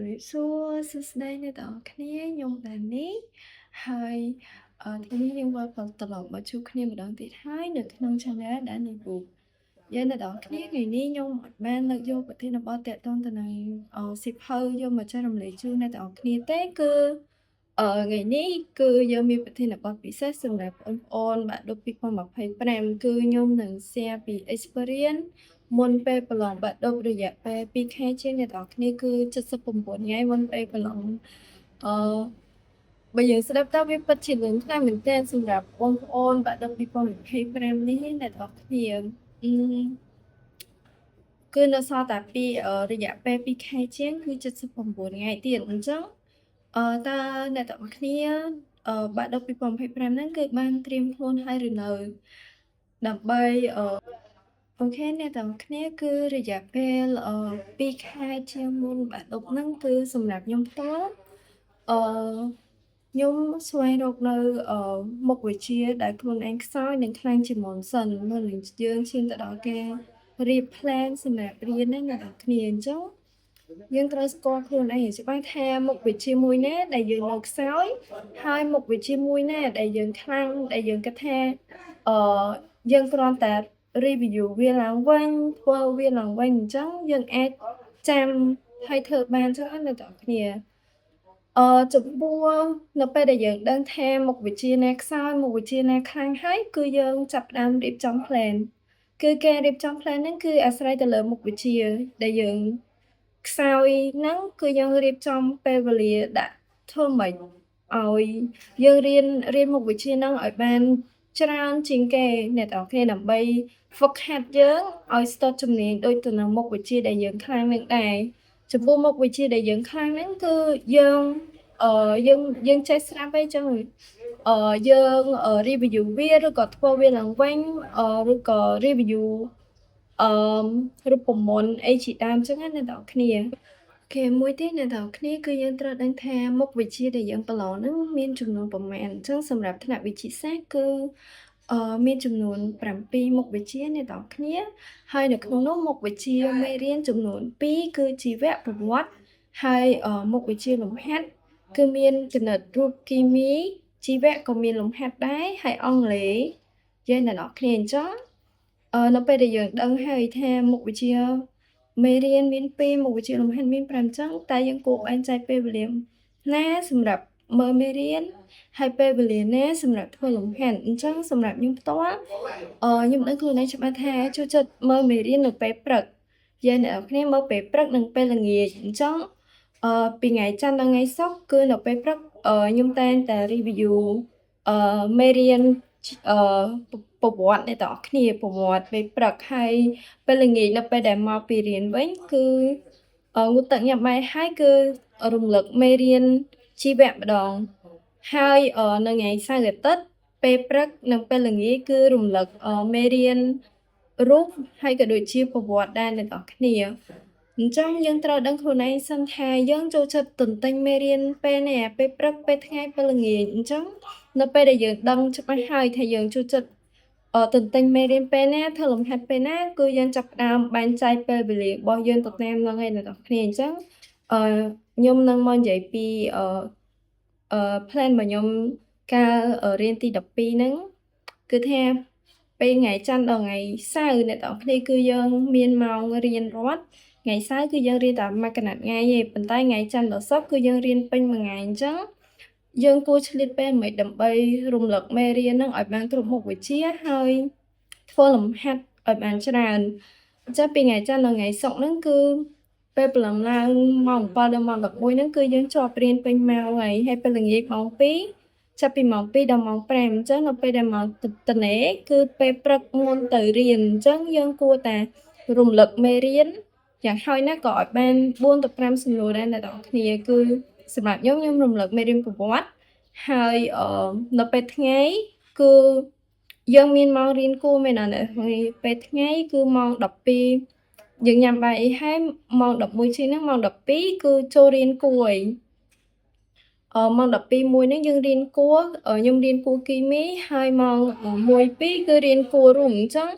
សួរសួស្តីអ្នកទាំងអស់គ្នាខ្ញុំដានីហើយថ្ងៃនេះយើងវិលត្រឡប់មកជួបគ្នាម្ដងទៀតហើយនៅក្នុង Channel Danny Book យើងអ្នកទាំងអស់គ្នាថ្ងៃនេះខ្ញុំបានលើកយកប្រធានបទទាក់ទងទៅនឹងសៀវភៅយកមកចែករំលែកជូនអ្នកទាំងអស់គ្នាទេគឺថ្ងៃនេះគឺយើងមានប្រធានបទពិសេសសម្រាប់បងប្អូនបាក់ឌុប2025គឺខ្ញុំនឹង share ពី experience មុនពេលប្រឡងបាក់ឌុបរយៈពេល2ខែជាងអ្នកទាំងអស់គ្នាគឺ79ថ្ងៃមុនពេលប្រឡងអឺបើយើងស្ដាប់ទៅវាពិតជាលឿនខ្លាំងមែនទែនសម្រាប់បងប្អូនបាក់ឌុប2025នេះអ្នកទាំងអស់គ្នាគឺនៅសល់តែពីរយៈពេល2ខែជាងគឺ79ថ្ងៃទៀតអញ្ចឹងតើអ្នកទាំងអស់គ្នាបាក់ឌុប2025ហ្នឹងគឺបានត្រៀមខ្លួនហើយឬនៅដើម្បីអូខេអ្នកទាំងអស់គ្នាគឺរយៈពេល2ខែជាងមុនបាក់ឌុបហ្នឹងគឺសម្រាប់ខ្ញុំផ្ទាល់អឺខ្ញុំស្វែងរកនៅមុខវិជ្ជាដែលខ្លួនឯងខ្សោយនិងខ្លាំងជាងមុនសិនមុននឹងយើងឈានទៅដល់ការរៀប plan សម្រាប់រៀនហ្នឹងអ្នកទាំងអស់គ្នាអញ្ចឹងយើងត្រូវស្គាល់ខ្លួនឯងឲ្យច្បាស់ថាមុខវិជ្ជាមួយណាដែលយើងនៅខ្សោយហើយមុខវិជ្ជាមួយណាដែលយើងខ្លាំងដែលយើងគិតថាយើងគ្រាន់តែ review វាឡើងវិញធ្វើវាឡើងវិញអញ្ចឹងយើងអាចចាំហើយធ្វើបានចឹងណាអ្នកទាំងអស់គ្នាចំពោះនៅពេលដែលយើងដឹងថាមុខវិជ្ជាណាខ្សោយមុខវិជ្ជាណាខ្លាំងហើយគឺយើងចាប់ផ្ដើមរៀបចំ plan គឺការរៀបចំ plan ហ្នឹងគឺអាស្រ័យទៅលើមុខវិជ្ជាដែលយើងខ្សោយហ្នឹងគឺយើងរៀបចំពេលវេលាដាក់ធ្វើម៉េចឲ្យយើងរៀនមុខវិជ្ជាហ្នឹងឲ្យបានច្រើនជាងគេអ្នកទាំងអស់គ្នាដើម្បី ហ្វឹកហាត់យើងឲ្យស្ទាត់ជំនាញដូចទៅនឹងមុខវិជ្ជាដែលយើងខ្លាំងនឹងដែរចំពោះមុខវិជ្ជាដែលយើងខ្លាំងហ្នឹងគឺយើងចេះស្រាប់អីចឹងយើង review វាឬក៏ធ្វើវាឡើងវិញឬក៏ review រូបមន្តអីជាដើមចឹងណាអ្នកទាំងអស់គ្នាគេមួយទៀតអ្នកទាំងអស់គ្នាគឺយើងត្រូវដឹងថាមុខវិជ្ជាដែលយើងប្រឡងហ្នឹងមានចំនួនប៉ុន្មានអញ្ចឹងសម្រាប់ថ្នាក់វិទ្យាសាស្ត្រគឺមានចំនួន7មុខវិជ្ជាអ្នកទាំងអស់គ្នាហើយនៅក្នុងនោះមុខវិជ្ជាមេរៀនចំនួន2គឺជីវប្រវត្តិហើយមុខវិជ្ជាលំហាត់គឺមានគណិតរូបគីមីជីវៈក៏មានលំហាត់ដែរហើយអង់គ្លេសយើងអ្នកនរគ្នាអញ្ចឹងនៅពេលដែលយើងដឹងហើយថាមុខវិជ្ជាមេរៀនមាន2មុខវិជ្ជាលំហាត់មាន5អញ្ចឹងតែយើងគួរបែងចែកពេលវេលាណាសម្រាប់មើលមេរៀនហើយពេលវេលាណាសម្រាប់ធ្វើលំហាត់អញ្ចឹងសម្រាប់ខ្ញុំផ្ទាល់ខ្ញុំដឹងខ្លួនឯងច្បាស់ថាចូលចិត្តមើលមេរៀននៅពេលព្រឹកយើងអ្នកនរគ្នាមើលពេលព្រឹកនិងពេលល្ងាចអញ្ចឹងពីថ្ងៃច័ន្ទដល់ថ្ងៃសុក្រគឺនៅពេលព្រឹកខ្ញុំតែងតែ review មេរៀនប្រវត្តិអ្នកទាំងអស់គ្នាប្រវត្តិពេលព្រឹកហើយពេលល្ងាចនៅពេលដែលមកពីរៀនវិញគឺងូតទឹកញ៉ាំបាយហើយគឺរំលឹកមេរៀនជីវៈម្ដងហើយនៅថ្ងៃសៅរ៍អាទិត្យពេលព្រឹកនិងពេលល្ងាចគឺរំលឹកមេរៀនរូបហើយក៏ដូចជាប្រវត្តិដែរអ្នកទាំងអស់គ្នាអញ្ចឹងយើងត្រូវដឹងខ្លួនឯងសិនថាយើងចូលចិត្តទន្ទិញមេរៀនពេលណាពេលព្រឹកពេលថ្ងៃពេលល្ងាចអញ្ចឹងនៅពេលដែលយើងដឹងច្បាស់ហើយថាយើងចូលចិត្តទន្ទិញមេរៀនពេលណាធ្វើលំហាត់ពេលណាគឺយើងចាប់ផ្ដើមបែងចែកពេលវេលារបស់យើងទៅតាមហ្នឹងឯងអ្នកទាំងអស់គ្នាអញ្ចឹងខ្ញុំនឹងមកនិយាយពីplan របស់ខ្ញុំកាលរៀនទី12ហ្នឹងគឺថាពេលថ្ងៃច័ន្ទដល់ថ្ងៃសៅរ៍អ្នកទាំងអស់គ្នាគឺយើងមានម៉ោងរៀនរត់ថ្ងៃសៅរ៍គឺយើងរៀនតែមួយកណាត់ថ្ងៃទេប៉ុន្តែថ្ងៃច័ន្ទដល់ศุក្រគឺយើងរៀនពេញមួយថ្ងៃអញ្ចឹងយើងគួរឆ្លៀតពេលហ្មេចដើម្បីរំលឹកមេរៀនហ្នឹងឲ្យបានគ្រប់មុខវិជ្ជាហើយធ្វើលំហាត់ឲ្យបានច្រើនអញ្ចឹងពីថ្ងៃច័ន្ទដល់ថ្ងៃសុក្រហ្នឹងគឺពេលព្រលឹមឡើងម៉ោង7ដល់ម៉ោង11ហ្នឹងគឺយើងជាប់រៀនពេញម៉ោងហើយពេលល្ងាចម៉ោង2ចាប់ពីម៉ោង2ដល់ម៉ោង5អញ្ចឹងនៅពេលដែលមកទនេគឺពេលព្រឹកមុនទៅរៀនអញ្ចឹងយើងគួរតែរំលឹកមេរៀនយ៉ាងហោចណាស់ក៏ឲ្យបាន4ទៅ5សំណួរដែរអ្នកទាំងអស់គ្នាគឺសម្រាប់ខ្ញុំរំលឹកមេរៀនប្រវត្តិហើយនៅពេលថ្ងៃគឺយើងមានម៉ោងរៀនគួរមែនអត់ហើយពេលថ្ងៃគឺម៉ោង12យើងញ៉ាំបាយអីហើយម៉ោង11ជាងហ្នឹងម៉ោង12គឺចូលរៀនគួរហើយម៉ោង12មួយហ្នឹងយើងរៀនគួរខ្ញុំរៀនគួរគីមីហើយម៉ោង1 2គឺរៀនគួររួមអញ្ចឹង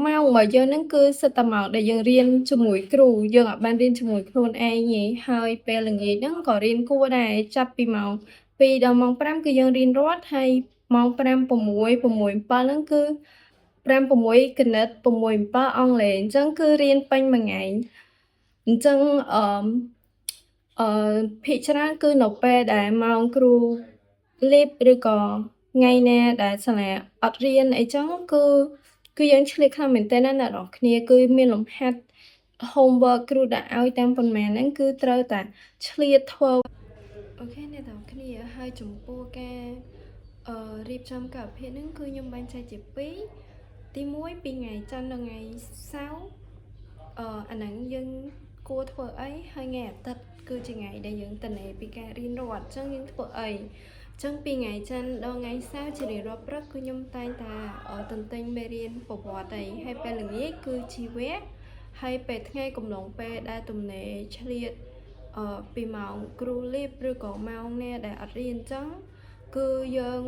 ម៉ោងរបស់យើងហ្នឹងគឺសិតតែម៉ោងដែលយើងរៀនជាមួយគ្រូ យើងអត់បានរៀនជាមួយខ្លួនឯងទេ ហើយពេលល្ងាចហ្នឹងក៏រៀនគួរដែរ ចាប់ពីម៉ោង2ដល់ម៉ោង5គឺយើងរៀនរត់ ហើយម៉ោង5, 6, 6, 7ហ្នឹងគឺ5, 6គណិត, 6, 7អង់គ្លេស អញ្ចឹងគឺរៀនពេញមួយថ្ងៃ អញ្ចឹងអឺភាគច្រើនគឺនៅពេលដែលម៉ោងគ្រូលេបឬក៏ថ្ងៃណាដែលសាលាអត់រៀនអីចឹងគឺយើងឆ្លៀតខ្លាំងមែនទែនណាអ្នកនរគ្នា គឺមានលំហាត់ homework គ្រូដាក់ឲ្យតាមប៉ុន្មានហ្នឹងគឺត្រូវតែឆ្លៀតធ្វើ អូខេអ្នកនរគ្នា ហើយចំពោះការរៀបចំកាលវិភាគហ្នឹងគឺខ្ញុំបែងចែកជា2 ទី1ពីថ្ងៃច័ន្ទដល់ថ្ងៃសៅរ៍ អាហ្នឹងយើងគួរធ្វើអី ហើយថ្ងៃអាទិត្យគឺជាថ្ងៃដែលយើងទិន្នពីការរៀនរត់ អញ្ចឹងយើងធ្វើអី អញ្ចឹងពីថ្ងៃច័ន្ទដល់ថ្ងៃសៅរ៍ជារៀងរាល់ព្រឹកគឺខ្ញុំតែងតែទន្ទេញមេរៀនប្រវត្តិអី ហើយពេលល្ងាចគឺជីវៈ ហើយពេលថ្ងៃកំឡុងពេលដែលទំនេរឆ្លៀតពីម៉ោងគ្រូលេបឬក៏ម៉ោងណាដែលអត់រៀនអញ្ចឹងគឺយើង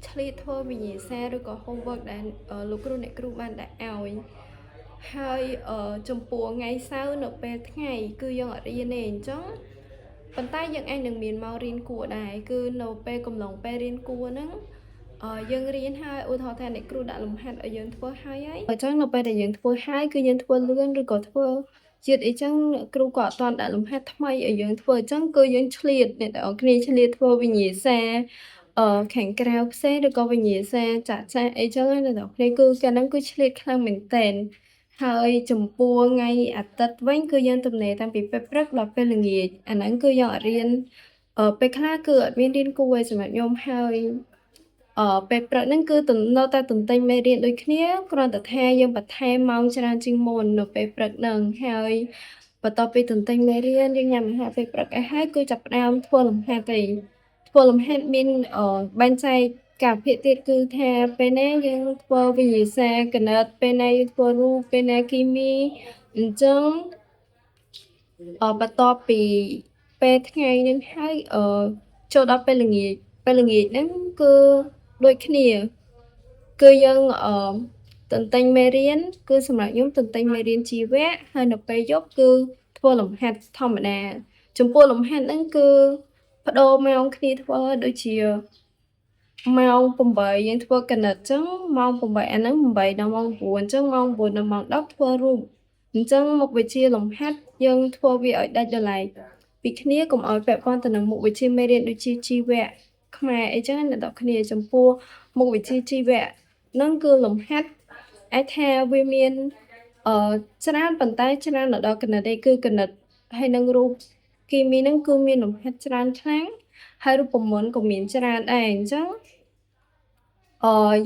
ឆ្លៀតធ្វើវិញ្ញាសាឬក៏ homework ដែលលោកគ្រូអ្នកគ្រូបានដាក់ឲ្យ ហើយចំពោះថ្ងៃសៅរ៍នៅពេលថ្ងៃគឺយើងអត់រៀនទេអញ្ចឹងប៉ុន្តែយើងអាចនឹងមានមករៀនគួរដែរគឺនៅពេលកំឡុងពេលរៀនគួរហ្នឹងយើងរៀនហើយឧទាហរណ៍ថាអ្នកគ្រូដាក់លំហាត់ឲ្យយើងធ្វើហើយអញ្ចឹងនៅពេលដែលយើងធ្វើហើយគឺយើងធ្វើលឿនឬក៏ធ្វើយឺតអីចឹងគ្រូក៏អត់ទាន់ដាក់លំហាត់ថ្មីឲ្យយើងធ្វើអញ្ចឹងគឺយើងឆ្លៀតអ្នកទាំងអស់គ្នាឆ្លៀតធ្វើវិញ្ញាសាខាងក្រៅផ្សេងឬក៏វិញ្ញាសាចាក់អីចឹងណាអ្នកទាំងអស់គ្នាគឺកាលហ្នឹងគឺឆ្លៀតខ្លាំងមែនទែន ហើយចំពោះថ្ងៃអាទិត្យវិញគឺយើងទំនេរតាំងពីពេលព្រឹកដល់ពេលល្ងាច អាហ្នឹងគឺយើងអត់រៀនពេលខ្លះគឺអត់មានរៀនគួរឯសម្រាប់ខ្ញុំហើយពេលព្រឹកហ្នឹងគឺនៅតែទន្ទេញមេរៀនដូចគ្នា គ្រាន់តែថាយើងបន្ថែមម៉ោងច្រើនជាងមុននៅពេលព្រឹកហ្នឹង ហើយបន្ទាប់ពីទន្ទេញមេរៀនយើងញ៉ាំអាហារពេលព្រឹកអីហើយគឺចាប់ផ្ដើមធ្វើលំហាត់ធ្វើលំហាត់មានបែងចែកកាលវិភាគទៀតគឺថាពេលណាយើងធ្វើវិញ្ញាសាគណិត ពេលណាយើងធ្វើរូប ពេលណាគីមី អញ្ចឹងបន្ទាប់ពីពេលថ្ងៃហ្នឹងហើយចូលដល់ពេលល្ងាចហ្នឹងគឺដូចគ្នា គឺយើងទន្ទេញមេរៀនគឺសម្រាប់ខ្ញុំទន្ទេញមេរៀនជីវៈ ហើយនៅពេលយប់គឺធ្វើលំហាត់ធម្មតា ចំពោះលំហាត់ហ្នឹងគឺប្ដូរម៉ោងគ្នាធ្វើដូចជាម៉ោង8យើងធ្វើគណិតអញ្ចឹងម៉ោង8អាហ្នឹង8ដល់ម៉ោង9អញ្ចឹងម៉ោង9ដល់ម៉ោង10ធ្វើរូប អញ្ចឹងមុខវិជ្ជាលំហាត់យើងធ្វើវាឲ្យដាច់ដោយឡែកពីគ្នាកុំឲ្យពាក់ព័ន្ធទៅនឹងមុខវិជ្ជាមេរៀនដូចជាជីវៈខ្មែរអីចឹងអ្នកនរគ្នាចំពោះមុខវិជ្ជាជីវៈហ្នឹងគឺលំហាត់អាចថាវាមានច្រើនប៉ុន្តែច្រើននៅដល់គណិតឯងគឺគណិតហើយនឹងរូបគីមីហ្នឹងគឺមានលំហាត់ច្រើនខ្លាំងហើយរូបមន្តក៏មានច្រើនដែរអញ្ចឹង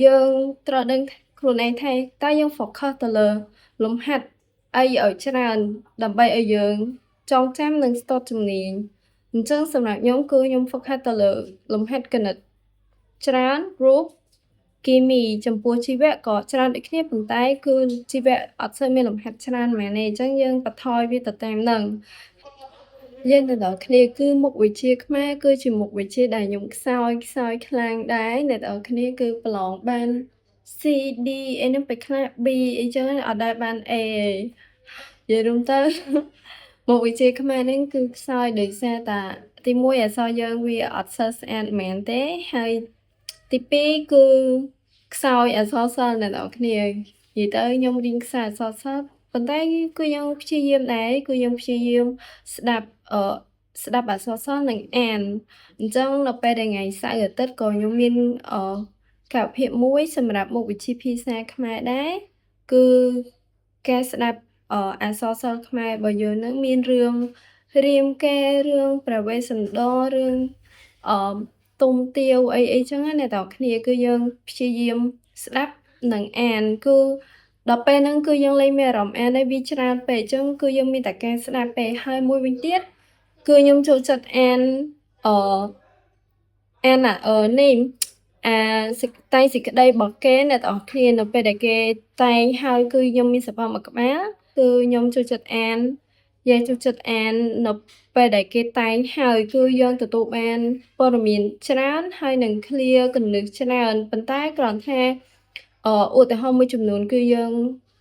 យើងត្រូវដឹងខ្លួនឯងថាតើយើង focus ទៅលើលំហាត់អីឲ្យច្រើនដើម្បីឲ្យយើងចងចាំនិងស្ទាត់ជំនាញ អញ្ចឹងសម្រាប់ខ្ញុំគឺខ្ញុំ focus ទៅលើលំហាត់គណិតច្រើនរូបគីមីចំពោះជីវៈក៏ច្រើនដូចគ្នាប៉ុន្តែគឺជីវៈអត់សូវមានលំហាត់ច្រើនហ្មងទេអញ្ចឹងយើងបន្ថយវាទៅតាមហ្នឹង យើងទាំងអស់គ្នាគឺមុខវិជ្ជាខ្មែរគឺជាមុខវិជ្ជាដែលខ្ញុំខ្សោយខ្លាំងដែរអ្នកទាំងអស់គ្នាគឺប្រឡងបាន C D អីហ្នឹងពេលខ្លះ B អីចឹងអត់ដែលបាន A និយាយរួមទៅ មុខវិជ្ជាខ្មែរហ្នឹងគឺខ្សោយដោយសារតែទី1អក្សរយើងវាអត់សូវស្អាតមែនទេហើយទី2គឺខ្សោយអក្សរសិល្ប៍អ្នកនរគ្នានិយាយទៅខ្ញុំរៀនខ្សោយអក្សរសិល្ប៍ប៉ុន្តែគឺខ្ញុំព្យាយាមដែរគឺខ្ញុំព្យាយាមស្ដាប់អក្សរសិល្ប៍និងអានអញ្ចឹងនៅពេលដែលថ្ងៃសៅរ៍អាទិត្យក៏ខ្ញុំមានកាលវិភាគមួយសម្រាប់មុខវិជ្ជាភាសាខ្មែរដែរគឺការស្ដាប់អក្សរសិល្ប៍ខ្មែររបស់យើងហ្នឹងមានរឿងរាមកេរ្តិ៍រឿងព្រះវេស្សន្តររឿងទុំទាវអីចឹងណាអ្នកទាំងអស់គ្នាគឺយើងព្យាយាមស្ដាប់និងអានគឺដល់ពេលហ្នឹងគឺយើងលែងមានអារម្មណ៍អានហើយវាច្រើនពេកអញ្ចឹងគឺយើងមានតែការស្ដាប់ទេហើយមួយវិញទៀតគឺខ្ញុំចូលចិត្តអាននេះតែងសេចក្ដីរបស់គេអ្នកទាំងអស់គ្នានៅពេលដែលគេតែងហើយគឺខ្ញុំមានសភៅមួយក្បាលគឺខ្ញុំចូលចិត្តអានយើងចូលចិត្តអាននៅពេលដែលគេតែងហើយគឺយើងទទួលបានព័ត៌មានច្រើនហើយនឹងឃ្លាគន្លឹះច្រើនប៉ុន្តែគ្រាន់ថា ឧទាហរណ៍មួយចំនួនគឺយើង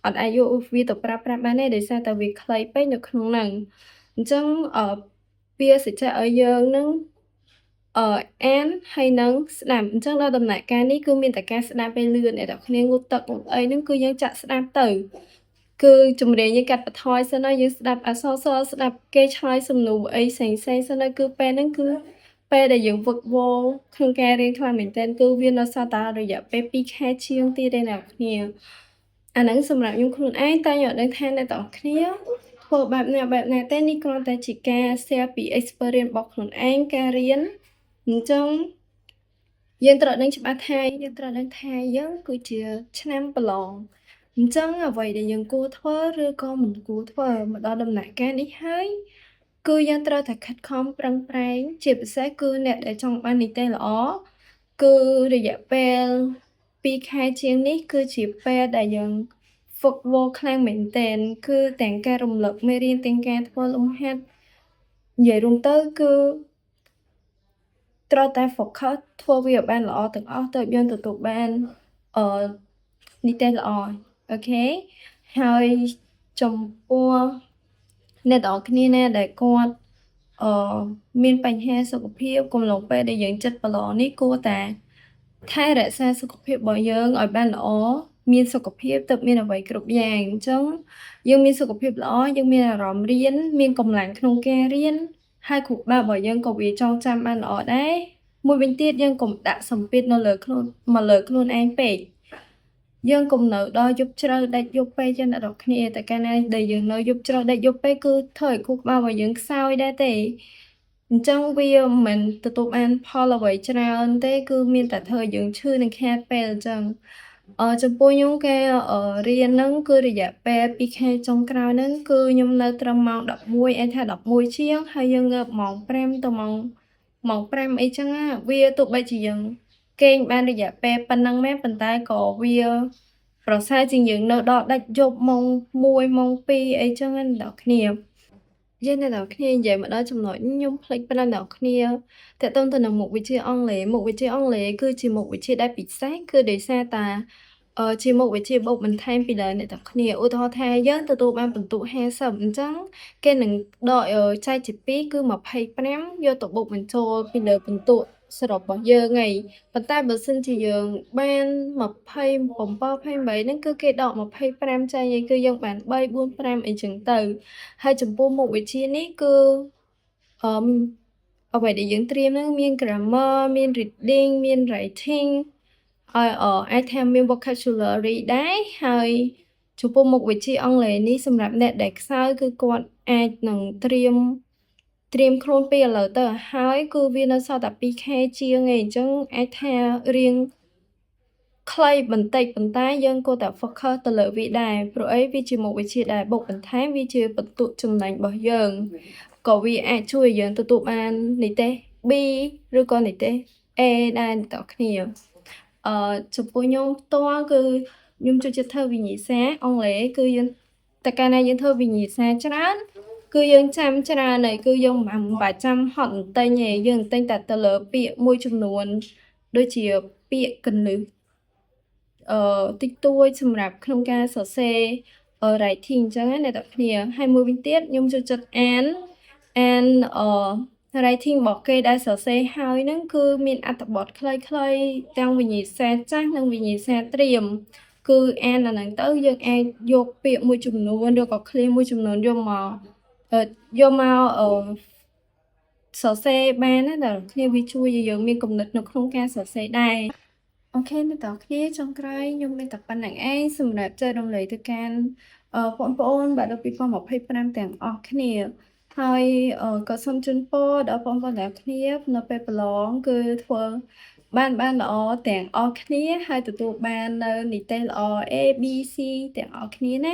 អត់អាចយកវាទៅប្រើប្រាស់បានទេដោយសារតែវាខ្លីពេកនៅក្នុងហ្នឹងអញ្ចឹងវាសុទ្ធតែឲ្យយើងនឹងអានហើយនឹងស្ដាប់អញ្ចឹងដល់ដំណាក់កាលនេះគឺមានតែការស្ដាប់ឲ្យលឿនអ្នកនរគ្នាងូតទឹកងូតអីហ្នឹងគឺយើងចាក់ស្ដាប់ទៅគឺចម្រៀងយើងកាត់បន្ថយសិនហើយយើងស្ដាប់អក្សរសិល្ប៍ស្ដាប់គេឆ្លើយសំណួរអីផ្សេងៗសិនហើយគឺពេលហ្នឹងគឺពេលដែលយើងហ្វឹកវរក្នុងការរៀនខ្លាំងមែនទែនគឺវានៅសល់តែរយៈពេល2ខែជាងទៀតទេអ្នកនរគ្នាអាហ្នឹងសម្រាប់ខ្ញុំខ្លួនឯងតែខ្ញុំអត់ដឹងថាអ្នកទាំងអស់គ្នាធ្វើបែបណាទេនេះគ្រាន់តែជាការ share ពី experience របស់ខ្លួនឯងការរៀនអញ្ចឹងយើងត្រូវដឹងច្បាស់ថាយើងគឺជាឆ្នាំប្រឡងអញ្ចឹងអ្វីដែលយើងគួរធ្វើឬក៏មិនគួរធ្វើមកដល់ដំណាក់កាលនេះហើយគឺយើងត្រូវតែខិតខំប្រឹងប្រែងជាពិសេសគឺអ្នកដែលចង់បាននីតិល្អគឺរយៈពេល2ខែជាងនេះគឺជាពេលដែលយើងហ្វឹកវរខ្លាំងមែនទែនគឺទាំងការរំលឹកមេរៀនទាំងការធ្វើលំហាត់និយាយរួមទៅគឺត្រូវតែ focus ធ្វើវាឲ្យបានល្អទាំងអស់ទើបយើងទទួលបាននីតិល្អអូខេហើយចំពោះអ្នកទាំងអស់គ្នាណាដែលគាត់មានបញ្ហាសុខភាពកំឡុងពេលដែលយើងចិត្តប្រឡងនេះគួរតែថែរក្សាសុខភាពរបស់យើងឲ្យបានល្អមានសុខភាពទើបមានអ្វីគ្រប់យ៉ាងអញ្ចឹងយើងមានសុខភាពល្អយើងមានអារម្មណ៍រៀនមានកម្លាំងក្នុងការរៀនហើយគ្រូបារបស់យើងក៏វាចងចាំបានល្អដែរមួយវិញទៀតយើងកុំដាក់សម្ពាធនៅលើខ្លួនឯងពេកយើងកុំនៅដល់យប់ជ្រៅដាច់យប់ពេកចឹងអ្នកនរគ្នាតែកាលណាដែលយើងនៅយប់ជ្រៅដាច់យប់ពេកគឺធ្វើឲ្យខួរក្បាលរបស់យើងខ្សោយដែរទេអញ្ចឹងវាមិនទទួលបានផលអ្វីច្រើនទេគឺមានតែធ្វើឲ្យយើងឈឺនិងខាតពេលអញ្ចឹងចំពោះខ្ញុំការរៀនហ្នឹងគឺរយៈពេល2ខែចុងក្រោយហ្នឹងគឺខ្ញុំនៅត្រឹមម៉ោង11អាចថា11ជាងហើយយើងងើបម៉ោង5ទៅម៉ោង5អីចឹងណាវាទោះបីជាយើងគេងបានរយៈពេលប៉ុណ្ណឹងមែនប៉ុន្តែក៏វាប្រសើរជាងយើងនៅដល់ដាច់យប់ម៉ោង1ម៉ោង2អីចឹងណាអ្នកនរគ្នាយើងអ្នកនរគ្នានិយាយមកដល់ចំណុចខ្ញុំភ្លេចប្រាប់អ្នកនរគ្នាទាក់ទងទៅនឹងមុខវិជ្ជាអង់គ្លេសមុខវិជ្ជាអង់គ្លេសគឺជាមុខវិជ្ជាដែលពិសេសគឺដោយសារតែជាមុខវិជ្ជាបូកបន្ថែមពីលើអ្នកទាំងគ្នាឧទាហរណ៍ថាយើងទទួលបានពិន្ទុ50អញ្ចឹងគេនឹងដកចែកជា2គឺ25យកទៅបូកបញ្ចូលពីលើពិន្ទុសរុបរបស់យើងហើយប៉ុន្តែបើសិនជាយើងបាន27 28ហ្នឹងគឺគេដក25ចេញហើយគឺយើងបាន3 4 5អីចឹងទៅហើយចំពោះមុខវិជ្ជានេះគឺអ្វីដែលយើងត្រៀមហ្នឹងមាន grammar មាន reading មាន writing ហើយអាចថាមាន vocabulary ដែរហើយចំពោះមុខវិជ្ជាអង់គ្លេសនេះសម្រាប់អ្នកដែលខ្សោយគឺគាត់អាចនឹងត្រៀមខ្លួនពីឥឡូវទៅហើយគឺវានៅសល់តែ2ខែជាងឯងអញ្ចឹងអាចថារៀងខ្លីបន្តិចប៉ុន្តែយើងគួរតែ focus ទៅលើវាដែរព្រោះអីវាជាមុខវិជ្ជាដែលបូកបន្ថែមវាជាបន្ទុកចំណេញរបស់យើងក៏វាអាចជួយឲ្យយើងទទួលបាននីតិ B ឬក៏នីតិ A ដែរអ្នកទាំងគ្នាចំពោះខ្ញុំផ្ទាល់គឺខ្ញុំចូលចិត្តធ្វើវិញ្ញាសាអង់គ្លេសគឺយើងតែកាលណាយើងធ្វើវិញ្ញាសាច្រើនគឺយើងចាំច្រើនហើយគឺយើងមិនបាច់ចាំហត់បន្ទិញទេយើងទិញតែទៅលើពាក្យមួយចំនួនដូចជាពាក្យកន្លឹះតិចតួចសម្រាប់ក្នុងការសរសេរwriting អញ្ចឹងណាអ្នកទាំងគ្នាហើយមួយវិញទៀតខ្ញុំចូលចិត្តអានwriting របស់គេដែលសរសេរហើយហ្នឹងគឺមានអត្ថបទខ្លីៗទាំងវិញ្ញាសាចាស់និងវិញ្ញាសាត្រៀមគឺអានអាហ្នឹងទៅយើងអាចយកពាក្យមួយចំនួនឬក៏ឃ្លាមួយចំនួនយកមកសរសេរបានណាអ្នកគ្នាវាជួយឲ្យយើងមានគំនិតនៅក្នុងការសរសេរដែរអូខេអ្នកទាំងគ្នាចុងក្រោយខ្ញុំមានតែប៉ុណ្្នឹងឯងសម្រាប់ចែករំលែកទៅកាន់បងប្អូនបាទដល់2025ទាំងអស់គ្នាហើយក៏សូមជូនពរដល់បងប្អូនទាំងគ្នានៅពេលប្រឡងគឺធ្វើបានល្អទាំងអស់គ្នាហើយទទួលបាននៅនីតិល្អ A B C ទាំងអស់គ្នាណា